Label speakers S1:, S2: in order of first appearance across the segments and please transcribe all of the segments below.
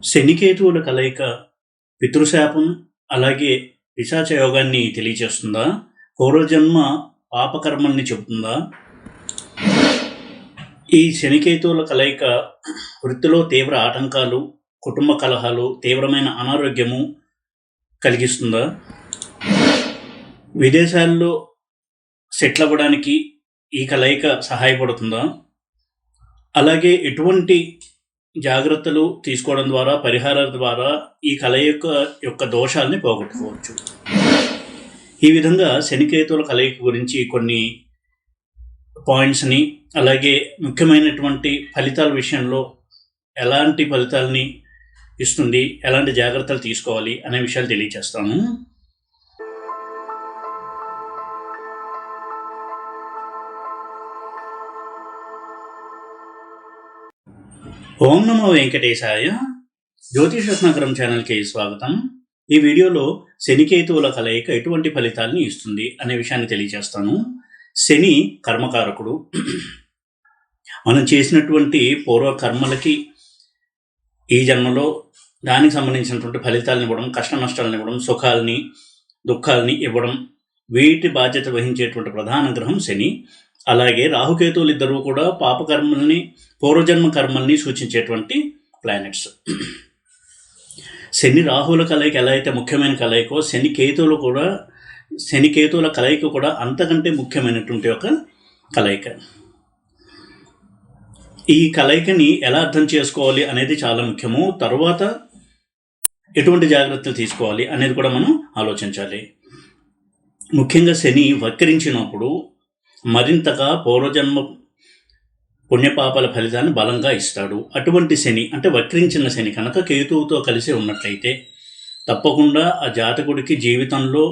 S1: శనికేతువుల కలయిక పితృశాపం అలాగే పిశాచ యోగాన్ని తెలియచేస్తుందా? పూర్వజన్మ పాపకర్మల్ని చెబుతుందా? ఈ శనికేతువుల కలయిక వృత్తిలో తీవ్ర ఆటంకాలు, కుటుంబ కలహాలు, తీవ్రమైన అనారోగ్యము కలిగిస్తుందా? విదేశాల్లో సెటిల్ అవ్వడానికి ఈ కలయిక సహాయపడుతుందా? అలాగే ఎటువంటి జాగ్రత్తలు తీసుకోవడం ద్వారా, పరిహారాల ద్వారా ఈ కలయిక యొక్క దోషాలని పోగొట్టుకోవచ్చు. ఈ విధంగా శనికేతువుల కలయిక గురించి కొన్ని పాయింట్స్ని, అలాగే ముఖ్యమైనటువంటి ఫలితాల విషయంలో ఎలాంటి ఫలితాలని ఇస్తుంది, ఎలాంటి జాగ్రత్తలు తీసుకోవాలి అనే విషయాలు తెలియజేస్తాను. ఓం నమో వెంకటేశాయ. జ్యోతిష్ రత్నాకరం ఛానల్కి స్వాగతం. ఈ వీడియోలో శనికేతువుల కలయిక ఎటువంటి ఫలితాలని ఇస్తుంది అనే విషయాన్ని తెలియజేస్తాను. శని కర్మకారకుడు. మనం చేసినటువంటి పూర్వ కర్మలకి ఈ జన్మలో దానికి సంబంధించినటువంటి ఫలితాలను ఇవ్వడం, కష్ట నష్టాలను ఇవ్వడం, సుఖాలని దుఃఖాలని ఇవ్వడం, వీటి బాధ్యత వహించేటువంటి ప్రధాన గ్రహం శని. అలాగే రాహుకేతువులు ఇద్దరు కూడా పాపకర్మల్ని, పూర్వజన్మ కర్మల్ని సూచించేటువంటి ప్లానెట్స్. శని రాహుల కలయిక ఎలా అయితే ముఖ్యమైన కలయికో, శనికేతువుల కలయిక కూడా అంతకంటే ముఖ్యమైనటువంటి ఒక కలయిక. ఈ కలయికని ఎలా అర్థం చేసుకోవాలి అనేది చాలా ముఖ్యము. తర్వాత ఎటువంటి జాగ్రత్తలు తీసుకోవాలి అనేది కూడా మనం ఆలోచించాలి. ముఖ్యంగా శని వక్రించినప్పుడు మరింతగా పూర్వజన్మ పుణ్యపాపాల ఫలితాన్ని బలంగా ఇస్తాడు. అటువంటి శని అంటే వక్రించిన శని కనుక కేతువుతో కలిసి ఉన్నట్లయితే తప్పకుండా ఆ జాతకుడికి జీవితంలో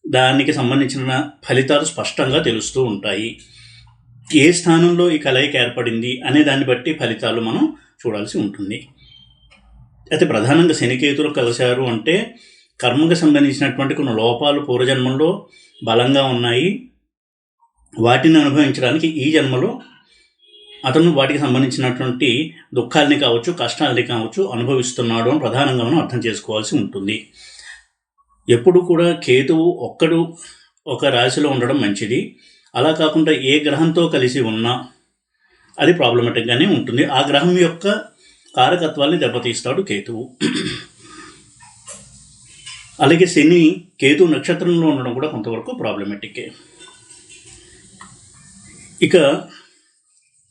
S1: దానికి సంబంధించిన ఫలితాలు స్పష్టంగా తెలుస్తూ ఉంటాయి. ఏ స్థానంలో ఈ కలయిక ఏర్పడింది అనే దాన్ని బట్టి ఫలితాలు మనం చూడాల్సి ఉంటుంది. అయితే ప్రధానంగా శనికేతులు కలిశారు అంటే కర్మకు సంబంధించినటువంటి కొన్ని లోపాలు పూర్వజన్మంలో బలంగా ఉన్నాయి. వాటిని అనుభవించడానికి ఈ జన్మలో అతను వాటికి సంబంధించినటువంటి దుఃఖాలని కావచ్చు, కష్టాలని కావచ్చు అనుభవిస్తున్నాడు అని ప్రధానంగా మనం అర్థం చేసుకోవాల్సి ఉంటుంది. ఎప్పుడు కూడా కేతువు ఒక్కడు ఒక రాశిలో ఉండడం మంచిది. అలా కాకుండా ఏ గ్రహంతో కలిసి ఉన్నా అది ప్రాబ్లమేటిక్గానే ఉంటుంది. ఆ గ్రహం యొక్క కారకత్వాల్ని దెబ్బతీస్తాడు కేతువు. అలాగే శని కేతు నక్షత్రంలో ఉండడం కూడా కొంతవరకు ప్రాబ్లమేటిక్కే. ఇక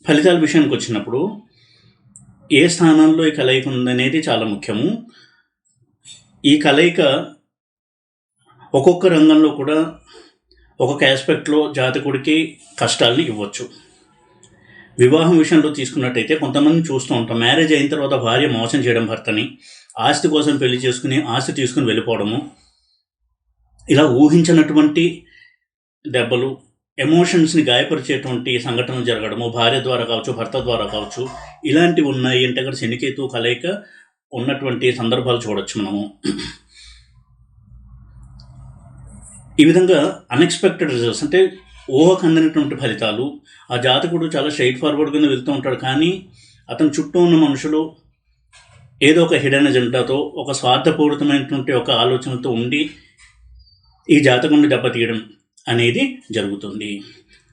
S1: ఫలితాల విషయానికి వచ్చినప్పుడు ఏ స్థానాల్లో ఈ కలయిక ఉందనేది చాలా ముఖ్యము. ఈ కలయిక ఒక్కొక్క రంగంలో కూడా ఒక్కొక్క ఆస్పెక్ట్లో జాతకుడికి కష్టాలని ఇవ్వచ్చు. వివాహం విషయంలో తీసుకున్నట్టయితే కొంతమంది చూస్తూ ఉంటాం, మ్యారేజ్ అయిన తర్వాత భార్య మోసం చేయడం భర్తని, ఆస్తి కోసం పెళ్లి చేసుకుని ఆస్తి తీసుకుని వెళ్ళిపోవడము, ఇలా ఊహించినటువంటి దెబ్బలు, ఎమోషన్స్ని గాయపరిచేటువంటి సంఘటనలు జరగడము, భార్య ద్వారా కావచ్చు, భర్త ద్వారా కావచ్చు, ఇలాంటివి ఉన్నాయి అంటే అక్కడ శనికేతు కలయిక ఉన్నటువంటి సందర్భాలు చూడొచ్చు మనము. ఈ విధంగా అన్ఎక్స్పెక్టెడ్ రిజల్ట్స్ అంటే ఊహకు అందినటువంటి ఫలితాలు. ఆ జాతకుడు చాలా స్ట్రైట్ ఫార్వర్డ్గానే వెళ్తూ ఉంటాడు, కానీ అతని చుట్టూ ఉన్న మనుషులు ఏదో ఒక హిడెన్ ఎజెండాతో, ఒక స్వార్థపూరితమైనటువంటి ఒక ఆలోచనతో ఉండి ఈ జాతకుడిని దెబ్బతీయడం అనేది జరుగుతుంది.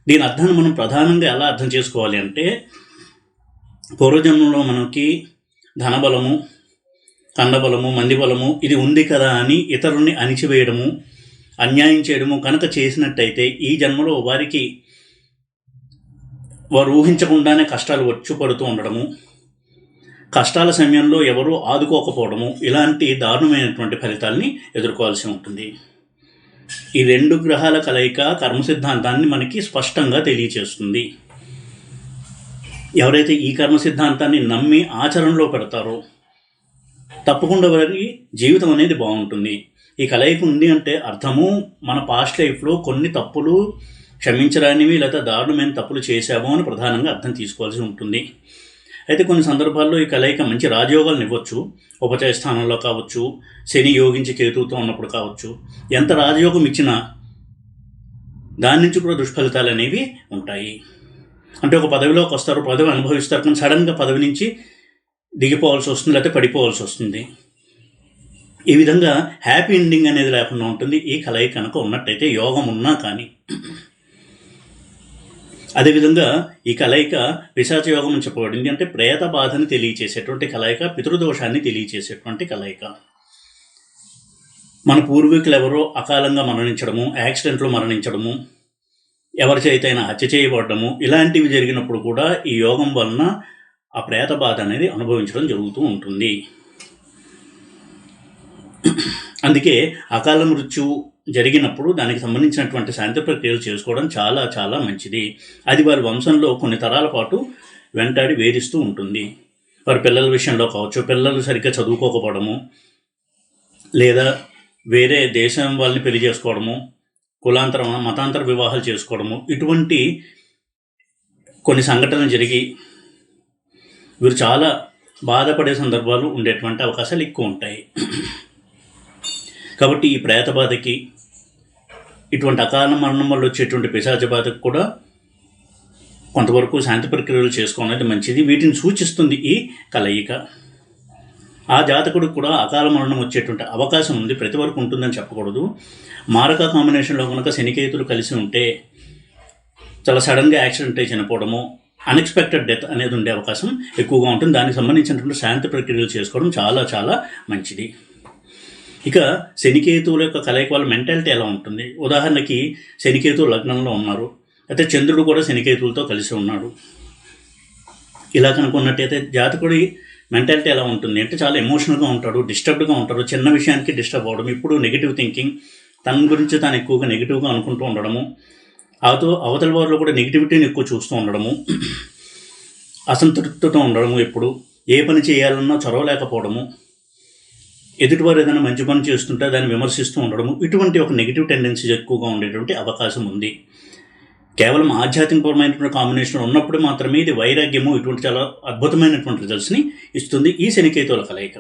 S1: దీని అర్థాన్ని మనం ప్రధానంగా ఎలా అర్థం చేసుకోవాలి అంటే, పూర్వజన్మలో మనకి ధనబలము, కండబలము, మందిబలము ఇది ఉంది కదా అని ఇతరుల్ని అణిచివేయడము, అన్యాయం చేయడము కనుక చేసినట్టయితే ఈ జన్మలో వారు ఊహించకుండానే కష్టాలు వచ్చి పడుతూ ఉండడము, కష్టాల సమయంలో ఎవరూ ఆదుకోకపోవడము, ఇలాంటి దారుణమైనటువంటి ఫలితాల్ని ఎదుర్కోవాల్సి ఉంటుంది. ఈ రెండు గ్రహాల కలయిక కర్మ సిద్ధాంతాన్ని మనకి స్పష్టంగా తెలియచేస్తుంది. ఎవరైతే ఈ కర్మ సిద్ధాంతాన్ని నమ్మి ఆచరణలో పెడతారో తప్పకుండా వారి జీవితం అనేది బాగుంటుంది. ఈ కలయిక ఉంది అంటే అర్థము మన పాస్ట్ లైఫ్లో కొన్ని తప్పులు క్షమించరానివి లేదా దారుణమైన తప్పులు చేశాము అని ప్రధానంగా అర్థం తీసుకోవాల్సి ఉంటుంది. అయితే కొన్ని సందర్భాల్లో ఈ కలయిక మంచి రాజయోగాలను ఇవ్వచ్చు. ఉపచయ స్థానంలో కావచ్చు, శని యోగించి కేతువుతో ఉన్నప్పుడు కావచ్చు. ఎంత రాజయోగం ఇచ్చినా దాని నుంచి కూడా దుష్ఫలితాలు అనేవి ఉంటాయి. అంటే ఒక పదవిలోకి వస్తారు, పదవి అనుభవిస్తారు, కానీ సడన్గా పదవి నుంచి దిగిపోవాల్సి వస్తుంది, లేకపోతే పడిపోవాల్సి వస్తుంది. ఈ విధంగా హ్యాపీ ఎండింగ్ అనేది లేకుండా ఉంటుంది ఈ కలయిక కనుక ఉన్నట్టయితే, యోగం ఉన్నా కానీ. అదేవిధంగా ఈ కలయిక పిశాచ యోగం అని చెప్పబడింది. అంటే ప్రేత బాధని తెలియచేసేటువంటి కలయిక, పితృదోషాన్ని తెలియచేసేటువంటి కలయిక. మన పూర్వీకులు ఎవరో అకాలంగా మరణించడము, యాక్సిడెంట్లో మరణించడము, ఎవరి చేతైనా హత్య చేయబడము, ఇలాంటివి జరిగినప్పుడు కూడా ఈ యోగం వలన ఆ ప్రేత బాధ అనేది అనుభవించడం జరుగుతూ ఉంటుంది. అందుకే అకాల మృత్యువు జరిగినప్పుడు దానికి సంబంధించినటువంటి శాంతి ప్రక్రియలు చేసుకోవడం చాలా చాలా మంచిది. అది వారి వంశంలో కొన్ని తరాల పాటు వెంటాడి వేధిస్తూ ఉంటుంది. వారి పిల్లల విషయంలో కావచ్చు, పిల్లలు సరిగ్గా చదువుకోకపోవడము, లేదా వేరే దేశం వాళ్ళని పెళ్లి చేసుకోవడము, కులాంతరం మతాంతర వివాహాలు చేసుకోవడము, ఇటువంటి కొన్ని సంఘటనలు జరిగి వీరు చాలా బాధపడే సందర్భాలు ఉండేటువంటి అవకాశాలు ఎక్కువ ఉంటాయి. కాబట్టి ఈ ప్రేత బాధకి, ఇటువంటి అకాల మరణం వల్ల వచ్చేటువంటి పిశాచ బాధకు కూడా కొంతవరకు శాంతి ప్రక్రియలు చేసుకోవడం మంచిది. వీటిని సూచిస్తుంది ఈ కలయిక. ఆ జాతకుడికి కూడా అకాల మరణం వచ్చేటువంటి అవకాశం ఉంది, ప్రతి వరకు ఉంటుందని చెప్పకూడదు. మారక కాంబినేషన్లో కనుక శనికేతులు కలిసి ఉంటే చాలా సడన్గా యాక్సిడెంట్ అయి చనిపోవడము, అన్ఎక్స్పెక్టెడ్ డెత్ అనేది ఉండే అవకాశం ఎక్కువగా ఉంటుంది. దానికి సంబంధించినటువంటి శాంతి ప్రక్రియలు చేసుకోవడం చాలా చాలా మంచిది. ఇక శనికేతువుల యొక్క కలయిక వల్ల మెంటాలిటీ ఎలా ఉంటుంది? ఉదాహరణకి శనికేతువు లగ్నంలో ఉన్నారు, అయితే చంద్రుడు కూడా శనికేతువులతో కలిసి ఉన్నాడు. ఇలా కనుక్కున్నట్టయితే జాతకుడి మెంటాలిటీ ఎలా ఉంటుంది అంటే చాలా ఎమోషనల్గా ఉంటాడు, డిస్టర్బ్డ్గా ఉంటాడు, చిన్న విషయానికి డిస్టర్బ్ అవ్వడం, ఇప్పుడు నెగిటివ్ థింకింగ్, తన గురించి తాను ఎక్కువగా నెగిటివ్గా అనుకుంటూ ఉండడము, అవతల వారిలో కూడా నెగిటివిటీని ఎక్కువ చూస్తూ ఉండడము, అసంతృప్తితో ఉండడము, ఎప్పుడు ఏ పని చేయాలన్నా చొరవలేకపోవడము, ఎదుటివారు ఏదైనా మంచి పని చేస్తుంటే దాన్ని విమర్శిస్తూ ఉండడము, ఇటువంటి ఒక నెగిటివ్ టెండెన్సీ ఎక్కువగా ఉండేటువంటి అవకాశం ఉంది. కేవలం ఆధ్యాత్మికపరమైనటువంటి కాంబినేషన్ ఉన్నప్పుడు మాత్రమే ఇది వైరాగ్యము, ఇటువంటి చాలా అద్భుతమైనటువంటి రిజల్ట్స్ని ఇస్తుంది ఈ శనికేతువుల కలయిక.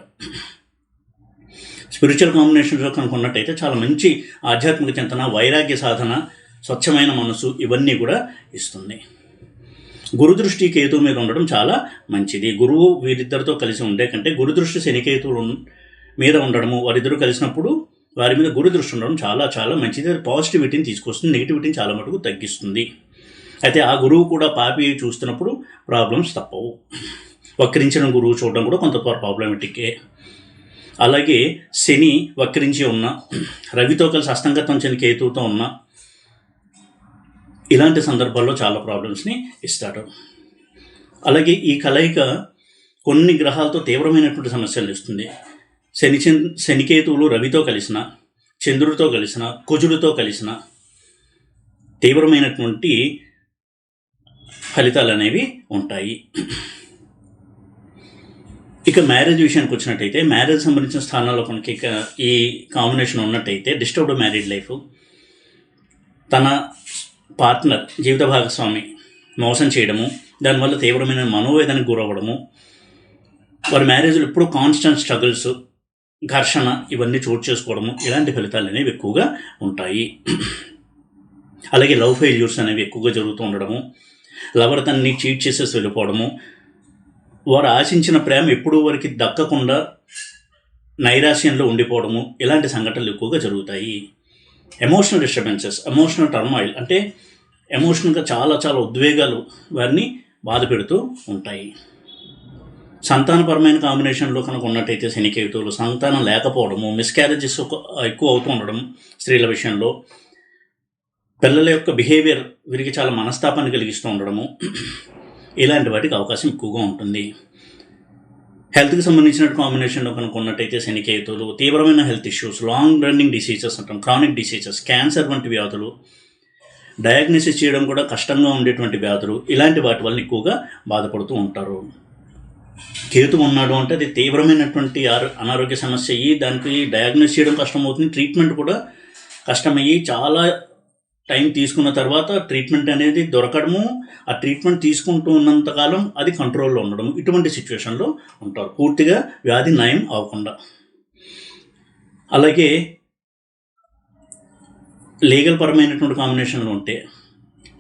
S1: స్పిరిచువల్ కాంబినేషన్లో కనుక ఉన్నట్టయితే చాలా మంచి ఆధ్యాత్మిక చింతన, వైరాగ్య సాధన, స్వచ్ఛమైన మనసు, ఇవన్నీ కూడా ఇస్తుంది. గురుదృష్టి కేతువు మీద ఉండడం చాలా మంచిది. గురువు వీరిద్దరితో కలిసి ఉండే కంటే గురుదృష్టి శనికేతువులు మీద ఉండడము, వారిద్దరూ కలిసినప్పుడు వారి మీద గురు దృష్టి ఉండడం చాలా చాలా మంచిది. అది పాజిటివిటీని తీసుకొస్తుంది, నెగిటివిటీని చాలా మటుకు తగ్గిస్తుంది. అయితే ఆ గురువు కూడా పాపి చూస్తున్నప్పుడు ప్రాబ్లమ్స్ తప్పవు. వక్రించిన గురువు చూడడం కూడా కొంత ప్రాబ్లమేటిక్కే. అలాగే శని వక్రించి ఉన్న, రవితో కలిసి అస్తంగతం చెందిన కేతువుతో ఉన్న, ఇలాంటి సందర్భాల్లో చాలా ప్రాబ్లమ్స్ని ఇస్తాడు. అలాగే ఈ కలయిక కొన్ని గ్రహాలతో తీవ్రమైనటువంటి సమస్యలు ఇస్తుంది. శనికేతువులు రవితో కలిసిన, చంద్రుడితో కలిసిన, కుజుడితో కలిసిన తీవ్రమైనటువంటి ఫలితాలు అనేవి ఉంటాయి. ఇక మ్యారేజ్ విషయానికి వచ్చినట్టయితే, మ్యారేజ్ సంబంధించిన స్థానాల్లో కనుక ఇక ఈ కాంబినేషన్ ఉన్నట్టయితే డిస్టర్బ్డ్ మ్యారీడ్ లైఫ్, తన పార్ట్నర్ జీవిత భాగస్వామి మోసం చేయడము, దానివల్ల తీవ్రమైన మనోవేదనకు గురవ్వడము, వారి మ్యారేజ్లో ఎప్పుడు కాన్స్టెంట్ స్ట్రగుల్స్, ఘర్షణ, ఇవన్నీ చోటు చేసుకోవడము, ఇలాంటి ఫలితాలు అనేవి ఎక్కువగా ఉంటాయి. అలాగే లవ్ ఫెయిల్యూర్స్ అనేవి ఎక్కువగా జరుగుతూ ఉండడము, లవర్ తనని చీట్ చేసేసి వెళ్ళిపోవడము, వారు ఆశించిన ప్రేమ ఎప్పుడూ వారికి దక్కకుండా నైరాశ్యంలో ఉండిపోవడము, ఇలాంటి సంఘటనలు ఎక్కువగా జరుగుతాయి. ఎమోషనల్ డిస్టర్బెన్సెస్, ఎమోషనల్ టర్మాయిల్, అంటే ఎమోషనల్గా చాలా చాలా ఉద్వేగాలు వారిని బాధ పెడుతూ ఉంటాయి. సంతానపరమైన కాంబినేషన్లో కనుక ఉన్నట్టయితే శనికేతువులు సంతానం లేకపోవడము, మిస్క్యారేజెస్ ఎక్కువ అవుతూ ఉండడం, స్త్రీల విషయంలో పిల్లల యొక్క బిహేవియర్ వీరికి చాలా మనస్తాపాన్ని కలిగిస్తూ ఉండడము, ఇలాంటి వాటికి అవకాశం ఎక్కువగా ఉంటుంది. హెల్త్కి సంబంధించిన కాంబినేషన్లో కనుక ఉన్నట్టయితే శనికేతువులు తీవ్రమైన health issues, long running diseases అంటాం, క్రానిక్ డిసీజెస్, క్యాన్సర్ వంటి వ్యాధులు, డయాగ్నోసిస్ చేయడం కూడా కష్టంగా ఉండేటువంటి వ్యాధులు, ఇలాంటి వాటి వల్ల ఎక్కువగా బాధపడుతూ ఉంటారు. కేతు ఉన్నాడు అంటే అది తీవ్రమైనటువంటి అనారోగ్య సమస్య అయ్యి దానికి డయాగ్నోస్ చేయడం కష్టమవుతుంది, ట్రీట్మెంట్ కూడా కష్టమయ్యి చాలా టైం తీసుకున్న తర్వాత ట్రీట్మెంట్ అనేది దొరకడము, ఆ ట్రీట్మెంట్ తీసుకుంటూ ఉన్నంతకాలం అది కంట్రోల్లో ఉండడం, ఇటువంటి సిచ్యువేషన్లో ఉంటారు, పూర్తిగా వ్యాధి నయం అవ్వకుండా. అలాగే లీగల్ పరమైనటువంటి కాంబినేషన్లు ఉంటే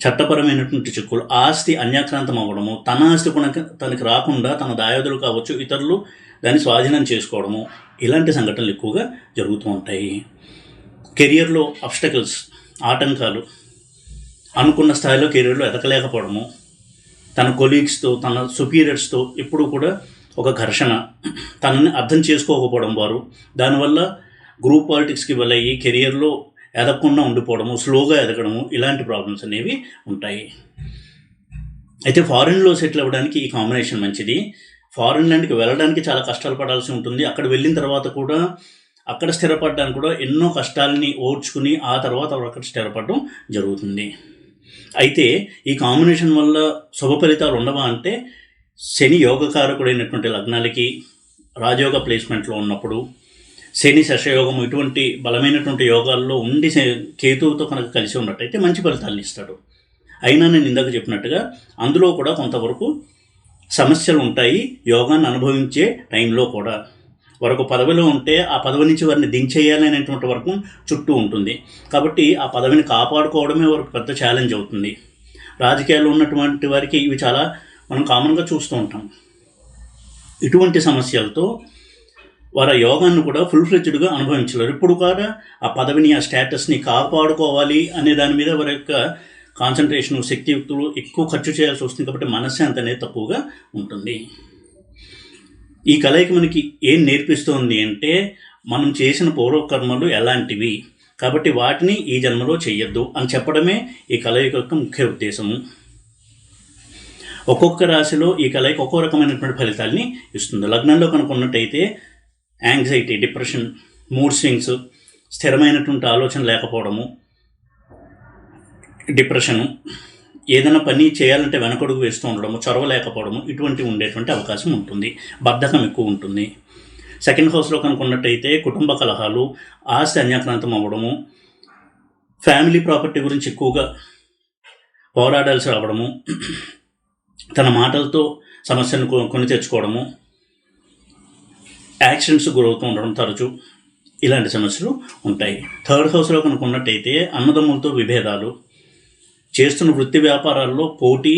S1: చట్టపరమైనటువంటి చిక్కులు, ఆస్తి అన్యాక్రాంతం అవ్వడము, తన ఆస్తి కూడా తనకి రాకుండా తన దాయాదులు కావచ్చు ఇతరులు దాన్ని స్వాధీనం చేసుకోవడము, ఇలాంటి సంఘటనలు ఎక్కువగా జరుగుతూ ఉంటాయి. కెరియర్లో అబ్స్టకల్స్, ఆటంకాలు, అనుకున్న స్థాయిలో కెరియర్లో ఎదగలేకపోవడము, తన కొలీగ్స్తో తన సుపీరియర్స్తో ఎప్పుడూ కూడా ఒక ఘర్షణ, తనని అర్థం చేసుకోకపోవడం వారు, దానివల్ల గ్రూప్ పాలిటిక్స్కి వెళ్ళయి కెరియర్లో ఎదగకుండా ఉండిపోవడము, స్లోగా ఎదగడము, ఇలాంటి ప్రాబ్లమ్స్ అనేవి ఉంటాయి. అయితే ఫారిన్లో సెటిల్ అవ్వడానికి ఈ కాంబినేషన్ మంచిది. ఫారిన్ ల్యాండ్కి వెళ్ళడానికి చాలా కష్టాలు పడాల్సి ఉంటుంది. అక్కడ వెళ్ళిన తర్వాత కూడా అక్కడ స్థిరపడడానికి కూడా ఎన్నో కష్టాలని ఓర్చుకుని ఆ తర్వాత అక్కడ స్థిరపడడం జరుగుతుంది. అయితే ఈ కాంబినేషన్ వల్ల శుభ ఫలితాలు ఉండవా అంటే, శని యోగకారకుడైనటువంటి లగ్నాలకి రాజయోగ ప్లేస్మెంట్లో ఉన్నప్పుడు, శని శశయోగం ఇటువంటి బలమైనటువంటి యోగాల్లో ఉండి కేతువుతో కనుక కలిసి ఉన్నట్టయితే మంచి ఫలితాలను ఇస్తాడు. అయినా నేను ఇందాక చెప్పినట్టుగా అందులో కూడా కొంతవరకు సమస్యలు ఉంటాయి. యోగాన్ని అనుభవించే టైంలో కూడా వరకు పదవిలో ఉంటే ఆ పదవి నుంచి వారిని దించేయాలనేటువంటి వరకు చుట్టూ ఉంటుంది. కాబట్టి ఆ పదవిని కాపాడుకోవడమే వరకు పెద్ద ఛాలెంజ్ అవుతుంది. రాజకీయాల్లో ఉన్నటువంటి వారికి ఇవి చాలా మనం కామన్గా చూస్తూ ఉంటాం. ఇటువంటి సమస్యలతో వారి యోగాన్ని కూడా ఫుల్ ఫ్లెడ్జ్డ్గా అనుభవించలేరు. ఇప్పుడు కూడా ఆ పదవిని, ఆ స్టేటస్ని కాపాడుకోవాలి అనే దాని మీద వారి యొక్క కాన్సన్ట్రేషను, శక్తియుక్తులు ఎక్కువ ఖర్చు చేయాల్సి వస్తుంది. కాబట్టి మనశ్శాంతి అనేది తక్కువగా ఉంటుంది. ఈ కలయిక మనకి ఏం నేర్పిస్తుంది అంటే, మనం చేసిన పూర్వకర్మలు ఎలాంటివి, కాబట్టి వాటిని ఈ జన్మలో చెయ్యొద్దు అని చెప్పడమే ఈ కలయిక యొక్క ముఖ్య ఉద్దేశము. ఒక్కొక్క రాశిలో ఈ కలయిక ఒక్కో రకమైనటువంటి ఫలితాలని ఇస్తుంది. లగ్నంలో కనుక్కున్నట్టయితే యాంగ్జైటీ, డిప్రెషన్, మూడ్ స్వింగ్స్, స్థిరమైనటువంటి ఆలోచన లేకపోవడము, డిప్రెషను, ఏదైనా పని చేయాలంటే వెనకడుగు వేస్తూ ఉండడము, చొరవ లేకపోవడము, ఇటువంటివి ఉండేటువంటి అవకాశం ఉంటుంది. బద్ధకం ఎక్కువ ఉంటుంది. సెకండ్ హౌస్లో కనుక్కున్నట్టయితే కుటుంబ కలహాలు, ఆస్తి అన్యాక్రాంతం అవ్వడము, ఫ్యామిలీ ప్రాపర్టీ గురించి ఎక్కువగా పోరాడాల్సి రావడము, తన మాటలతో సమస్యను కొని తెచ్చుకోవడము, యాక్సిడెంట్స్ గురవుతూ ఉండడం తరచు, ఇలాంటి సమస్యలు ఉంటాయి. థర్డ్ హౌస్లో కనుక్కున్నట్టయితే అన్నదమ్ములతో విభేదాలు, చేస్తున్న వృత్తి వ్యాపారాల్లో పోటీ,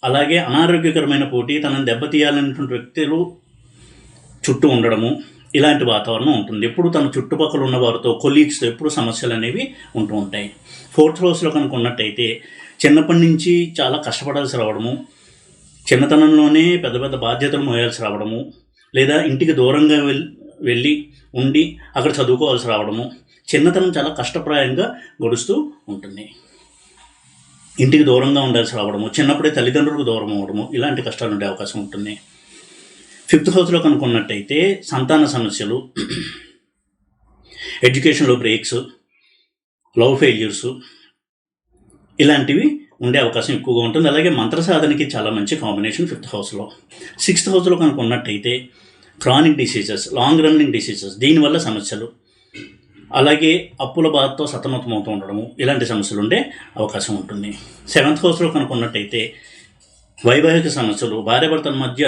S1: అలాగే అనారోగ్యకరమైన పోటీ, తనని దెబ్బతీయాలనేటువంటి వ్యక్తులు చుట్టూ ఉండడము, ఇలాంటి వాతావరణం ఉంటుంది. ఎప్పుడు తన చుట్టుపక్కల ఉన్న వారితో, కొలీగ్స్తో ఎప్పుడు సమస్యలు అనేవి ఉంటూ ఉంటాయి. ఫోర్త్ హౌస్లో కనుక్కున్నట్టయితే చిన్నప్పటి నుంచి చాలా కష్టపడాల్సి రావడము, చిన్నతనంలోనే పెద్ద పెద్ద బాధ్యతలు మోయాల్సి రావడము, లేదా ఇంటికి దూరంగా వెళ్ళి ఉండి అక్కడ చదువుకోవాల్సి రావడము, చిన్నతనం చాలా కష్టప్రాయంగా గడుస్తూ ఉంటుంది. ఇంటికి దూరంగా ఉండాల్సి రావడము, చిన్నప్పుడే తల్లిదండ్రులకు దూరం అవ్వడము, ఇలాంటి కష్టాలు ఉండే అవకాశం ఉంటుంది. ఫిఫ్త్ హౌస్లో కనుక్కున్నట్టయితే సంతాన సమస్యలు, ఎడ్యుకేషన్లో బ్రేక్స్, లవ్ ఫెయిల్యూర్స్, ఇలాంటివి ఉండే అవకాశం ఎక్కువగా ఉంటుంది. అలాగే మంత్ర సాధనకి చాలా మంచి కాంబినేషన్ ఫిఫ్త్ హౌస్లో. సిక్స్త్ హౌస్లో కనుక్కున్నట్టయితే chronic diseases, long running diseases, దీనివల్ల సమస్యలు, అలాగే అప్పుల బాధతో సతమతమవుతూ ఉండడము, ఇలాంటి సమస్యలు ఉండే అవకాశం ఉంటుంది. సెవెంత్ హౌస్లో కనుక్కున్నట్టయితే వైవాహిక సమస్యలు, భార్యాభర్తల మధ్య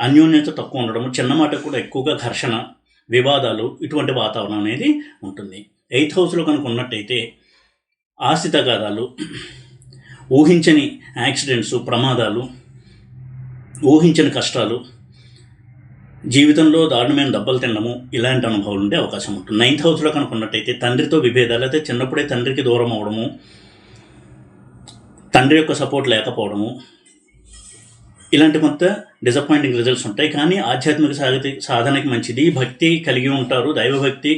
S1: అన్యోన్యత తక్కువ ఉండడము, చిన్న మాట కూడా ఎక్కువగా ఘర్షణ, వివాదాలు, ఇటువంటి వాతావరణం అనేది ఉంటుంది. ఎయిత్ హౌస్లో కనుక్కున్నట్టయితే ఆస్తి తగాదాలు, ఊహించని యాక్సిడెంట్స్, ప్రమాదాలు, ఊహించని కష్టాలు, జీవితంలో దారుణమైన దెబ్బలు తినడము, ఇలాంటి అనుభవాలు ఉండే అవకాశం ఉంటుంది. నైన్త్ హౌస్లో కనుక్కున్నట్టయితే తండ్రితో విభేదాలు, అయితే చిన్నప్పుడే తండ్రికి దూరం అవ్వడము, తండ్రి యొక్క సపోర్ట్ లేకపోవడము, ఇలాంటి కొంత డిసప్పాయింటింగ్ రిజల్ట్స్ ఉంటాయి. కానీ ఆధ్యాత్మిక సాధనకి మంచిది. భక్తి కలిగి ఉంటారు, దైవభక్తి,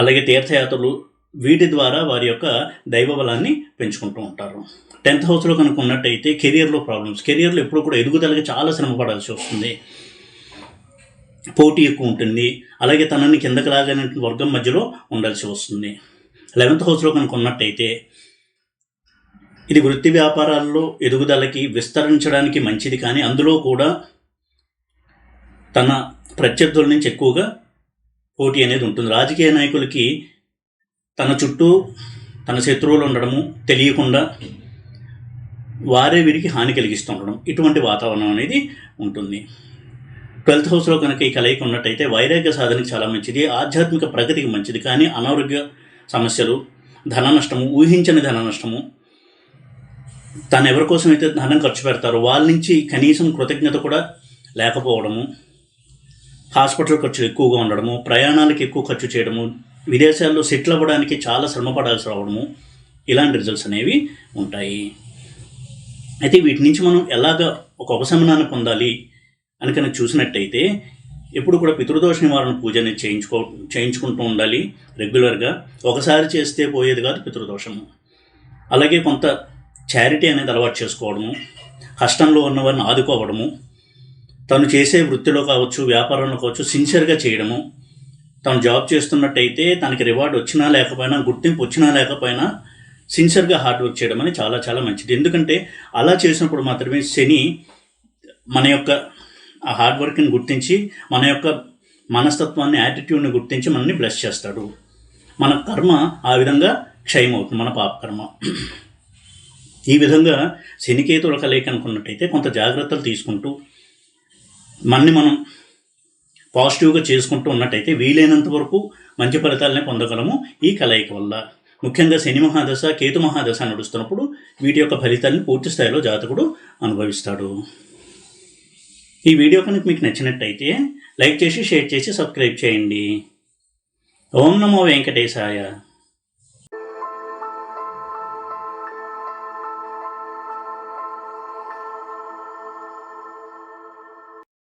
S1: అలాగే తీర్థయాత్రలు, వీటి ద్వారా వారి యొక్క దైవ బలాన్ని పెంచుకుంటూ ఉంటారు. 10th హౌస్లో కనుక్కున్నట్టయితే కెరియర్లో ప్రాబ్లమ్స్, కెరియర్లో ఎప్పుడు కూడా ఎదుగుదలకి చాలా శ్రమ పడాల్సి వస్తుంది, పోటీ ఎక్కువ ఉంటుంది, అలాగే తనని కిందకి లాగానే వర్గం మధ్యలో ఉండాల్సి వస్తుంది. 11th హౌస్లో కనుక్కున్నట్టయితే ఇది వృత్తి వ్యాపారాల్లో ఎదుగుదలకి, విస్తరించడానికి మంచిది. కానీ అందులో కూడా తన ప్రత్యర్థుల నుంచి ఎక్కువగా పోటీ అనేది ఉంటుంది. రాజకీయ నాయకులకి తన చుట్టూ తన శత్రువులు ఉండడము, తెలియకుండా వారే వీరికి హాని కలిగిస్తూ ఉండడం, ఇటువంటి వాతావరణం అనేది ఉంటుంది. 12th హౌస్లో కనుక ఈ కలయిక ఉన్నట్టయితే వైరాగ్య సాధనకి చాలా మంచిది, ఆధ్యాత్మిక ప్రగతికి మంచిది. కానీ అనారోగ్య సమస్యలు, ధన నష్టము, ఊహించని ధన నష్టము, తను ఎవరి కోసం అయితే ధనం ఖర్చు పెడతారో వాళ్ళ నుంచి కనీసం కృతజ్ఞత కూడా లేకపోవడము, హాస్పిటల్ ఖర్చులు ఎక్కువగా ఉండడము, ప్రయాణాలకు ఎక్కువ ఖర్చు చేయడము, విదేశాల్లో సెటిల్ అవ్వడానికి చాలా శ్రమ పడాల్సి రావడము, ఇలాంటి రిజల్ట్స్ అనేవి ఉంటాయి. అయితే వీటి నుంచి మనం ఎలాగ ఒక ఉపశమనాన్ని పొందాలి అని కనుక చూసినట్టయితే ఎప్పుడు కూడా పితృదోష నివారణ పూజ అనేది చేయించుకుంటూ ఉండాలి రెగ్యులర్గా. ఒకసారి చేస్తే పోయేది కాదు పితృదోషము. అలాగే కొంత చారిటీ అనేది అలవాటు చేసుకోవడము, కష్టంలో ఉన్నవారిని ఆదుకోవడము, తను చేసే వృత్తిలో కావచ్చు, వ్యాపారంలో కావచ్చు సిన్సియర్గా చేయడము, తను జాబ్ చేస్తున్నట్టయితే తనకి రివార్డ్ వచ్చినా లేకపోయినా, గుర్తింపు వచ్చినా లేకపోయినా సిన్సియర్గా హార్డ్ వర్క్ చేయడం అనేది చాలా చాలా మంచిది. ఎందుకంటే అలా చేసినప్పుడు మాత్రమే శని మన యొక్క ఆ హార్డ్ వర్క్ని గుర్తించి, మన యొక్క మనస్తత్వాన్ని, యాటిట్యూడ్ని గుర్తించి మనల్ని బ్లెస్ చేస్తాడు. మన కర్మ ఆ విధంగా క్షయమవుతుంది, మన పాపకర్మ. ఈ విధంగా శనికేతుల కలయిక అనుకున్నట్టయితే కొంత జాగ్రత్తలు తీసుకుంటూ మనని మనం పాజిటివ్గా చేసుకుంటూ ఉన్నట్టయితే వీలైనంత వరకు మంచి ఫలితాలనే పొందగలము ఈ కలయిక వల్ల. ముఖ్యంగా శని మహాదశ, కేతు మహాదశ నడుస్తున్నప్పుడు వీటి యొక్క ఫలితాలను పూర్తి స్థాయిలో జాతకుడు అనుభవిస్తాడు. ఈ వీడియో కనుక మీకు నచ్చినట్టయితే లైక్ చేసి, షేర్ చేసి, సబ్స్క్రైబ్ చేయండి. ఓం నమో వెంకటేశాయ.